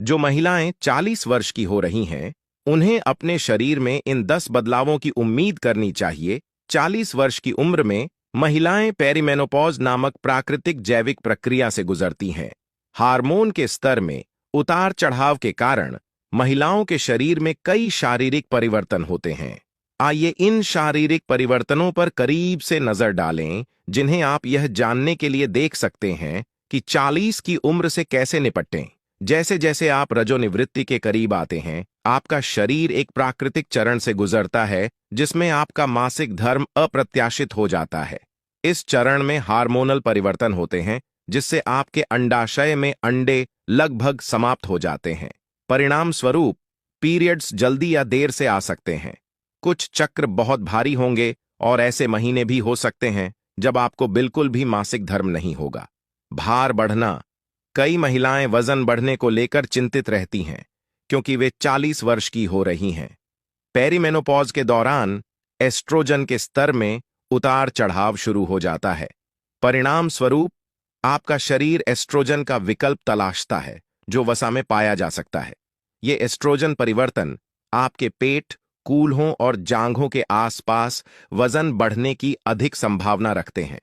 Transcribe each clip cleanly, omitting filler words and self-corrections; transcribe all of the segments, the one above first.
जो महिलाएं 40 वर्ष की हो रही हैं, उन्हें अपने शरीर में इन 10 बदलावों की उम्मीद करनी चाहिए। 40 वर्ष की उम्र में महिलाएं पेरीमेनोपॉज नामक प्राकृतिक जैविक प्रक्रिया से गुजरती हैं। हार्मोन के स्तर में उतार चढ़ाव के कारण महिलाओं के शरीर में कई शारीरिक परिवर्तन होते हैं। आइए इन शारीरिक परिवर्तनों पर करीब से नजर डालें, जिन्हें आप यह जानने के लिए देख सकते हैं कि 40 की उम्र से कैसे निपटें। जैसे जैसे आप रजोनिवृत्ति के करीब आते हैं, आपका शरीर एक प्राकृतिक चरण से गुजरता है जिसमें आपका मासिक धर्म अप्रत्याशित हो जाता है। इस चरण में हार्मोनल परिवर्तन होते हैं, जिससे आपके अंडाशय में अंडे लगभग समाप्त हो जाते हैं। परिणाम स्वरूप पीरियड्स जल्दी या देर से आ सकते हैं। कुछ चक्र बहुत भारी होंगे और ऐसे महीने भी हो सकते हैं जब आपको बिल्कुल भी मासिक धर्म नहीं होगा। भार बढ़ना। कई महिलाएं वजन बढ़ने को लेकर चिंतित रहती हैं क्योंकि वे 40 वर्ष की हो रही हैं। पेरीमेनोपॉज के दौरान एस्ट्रोजन के स्तर में उतार चढ़ाव शुरू हो जाता है। परिणाम स्वरूप आपका शरीर एस्ट्रोजन का विकल्प तलाशता है जो वसा में पाया जा सकता है। ये एस्ट्रोजन परिवर्तन आपके पेट, कूल्हों और जांघों के आसपास वजन बढ़ने की अधिक संभावना रखते हैं।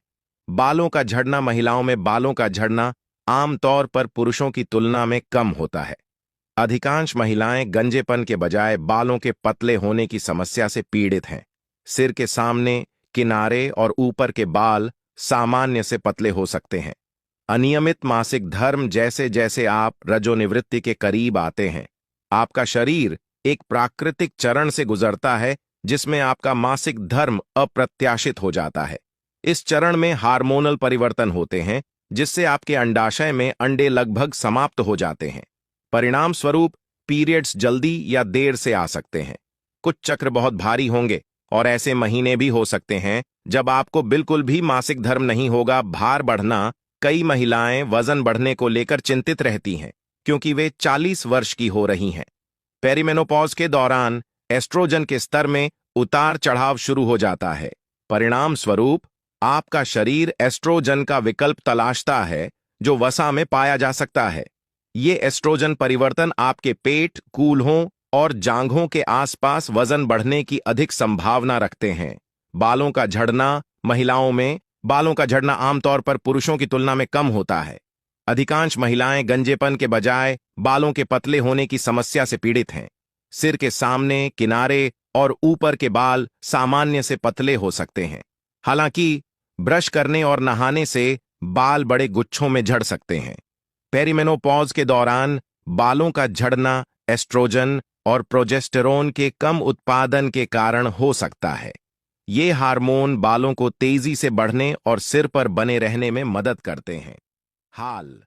बालों का झड़ना। महिलाओं में बालों का झड़ना आमतौर पर पुरुषों की तुलना में कम होता है। अधिकांश महिलाएं गंजेपन के बजाय बालों के पतले होने की समस्या से पीड़ित हैं। सिर के सामने, किनारे और ऊपर के बाल सामान्य से पतले हो सकते हैं। अनियमित मासिक धर्म। जैसे जैसे आप रजोनिवृत्ति के करीब आते हैं, आपका शरीर एक प्राकृतिक चरण से गुजरता है जिसमें आपका मासिक धर्म अप्रत्याशित हो जाता है। इस चरण में हार्मोनल परिवर्तन होते हैं जिससे आपके अंडाशय में अंडे लगभग समाप्त हो जाते हैं। परिणाम स्वरूप पीरियड्स जल्दी या देर से आ सकते हैं। कुछ चक्र बहुत भारी होंगे और ऐसे महीने भी हो सकते हैं जब आपको बिल्कुल भी मासिक धर्म नहीं होगा। भार बढ़ना। कई महिलाएं वजन बढ़ने को लेकर चिंतित रहती हैं क्योंकि वे 40 वर्ष की हो रही हैं। पेरीमेनोपॉज के दौरान एस्ट्रोजन के स्तर में उतार चढ़ाव शुरू हो जाता है। परिणाम स्वरूप आपका शरीर एस्ट्रोजन का विकल्प तलाशता है जो वसा में पाया जा सकता है। ये एस्ट्रोजन परिवर्तन आपके पेट, कूल्हों और जांघों के आसपास वजन बढ़ने की अधिक संभावना रखते हैं। बालों का झड़ना। महिलाओं में बालों का झड़ना आमतौर पर पुरुषों की तुलना में कम होता है। अधिकांश महिलाएं गंजेपन के बजाय बालों के पतले होने की समस्या से पीड़ित हैं। सिर के सामने, किनारे और ऊपर के बाल सामान्य से पतले हो सकते हैं। हालांकि ब्रश करने और नहाने से बाल बड़े गुच्छों में झड़ सकते हैं। पेरीमेनोपॉज के दौरान बालों का झड़ना एस्ट्रोजन और प्रोजेस्टेरोन के कम उत्पादन के कारण हो सकता है। ये हार्मोन बालों को तेजी से बढ़ने और सिर पर बने रहने में मदद करते हैं। हाल